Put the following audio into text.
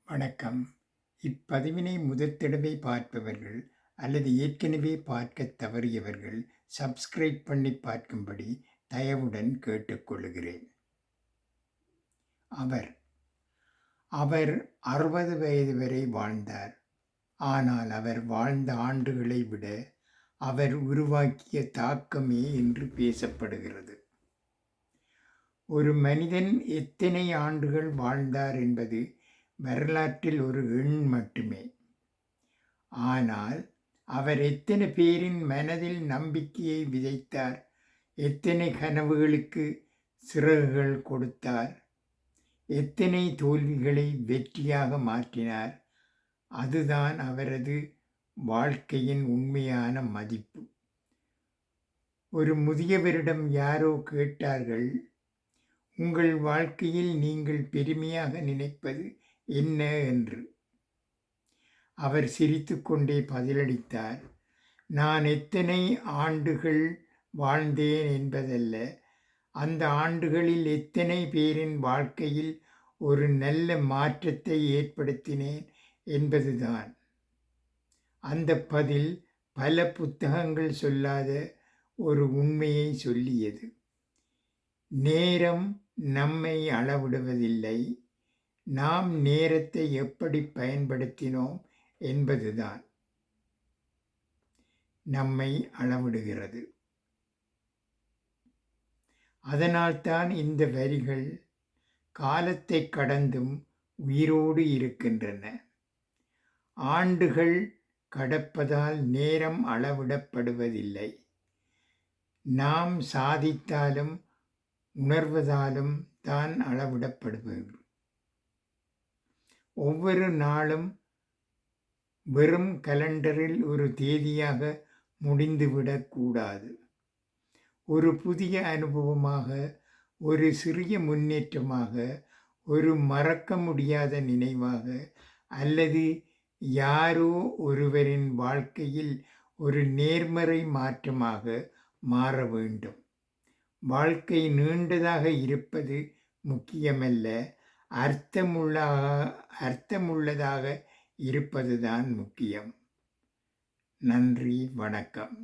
வணக்கம். இப்பதிவினை முதற் தடவை பார்ப்பவர்கள் அல்லது ஏற்கனவே பார்க்கத் தவறியவர்கள் சப்ஸ்கிரைப் பண்ணிப் பார்க்கும்படி தயவுடன் கேட்டுக்கொள்கிறேன். அவர் 60 வயது வரை வாழ்ந்தார். ஆனால் அவர் வாழ்ந்த ஆண்டுகளை விட அவர் உருவாக்கிய தாக்கமே இன்று பேசப்படுகிறது. ஒரு மனிதன் எத்தனை ஆண்டுகள் வாழ்ந்தார் என்பது வரலாற்றில் ஒரு எண் மட்டுமே. ஆனால் அவர் எத்தனை பேரின் மனதில் நம்பிக்கையை விதைத்தார், எத்தனை கனவுகளுக்கு சிறகுகள் கொடுத்தார், எத்தனை தோல்விகளை வெற்றியாக மாற்றினார், அதுதான் அவரது வாழ்க்கையின் உண்மையான மதிப்பு. ஒரு முதியவரிடம் யாரோ கேட்டார்கள், உங்கள் வாழ்க்கையில் நீங்கள் பெருமையாக நினைப்பது என்ன என்று. அவர் சிரித்துக்கொண்டே பதிலளித்தார், நான் எத்தனை ஆண்டுகள் வாழ்ந்தேன் என்பதல்ல, அந்த ஆண்டுகளில் எத்தனை பேரின் வாழ்க்கையில் ஒரு நல்ல மாற்றத்தை ஏற்படுத்தினேன் என்பதுதான். அந்த பதில் பல புத்தகங்கள் சொல்லாத ஒரு உண்மையை சொல்லியது. நேரம் நம்மை அளவிடுவதில்லை, நாம் நேரத்தை எப்படி பயன்படுத்தினோம் என்பதுதான் நம்மை அளவிடுகிறது. அதனால்தான் இந்த வரிகள் காலத்தை கடந்தும் உயிரோடு இருக்கின்றன. ஆண்டுகள் கடப்பதால் நேரம் அளவிடப்படுவதில்லை. நாம் சாதித்தாலும் உணர்வதாலும் தான் அளவிடப்படுவது. ஒவ்வொரு நாளும் வெறும் கலண்டரில் ஒரு தேதியாக முடிந்துவிடக்கூடாது. ஒரு புதிய அனுபவமாக, ஒரு சிறிய முன்னேற்றமாக, ஒரு மறக்க முடியாத நினைவாக, அல்லது யாரோ ஒருவரின் வாழ்க்கையில் ஒரு நேர்மறை மாற்றமாக மாற வேண்டும். வாழ்க்கை நீண்டதாக இருப்பது முக்கியமல்ல, அர்த்தமுள்ளதாக இருப்பதுதான் முக்கியம். நன்றி, வணக்கம்.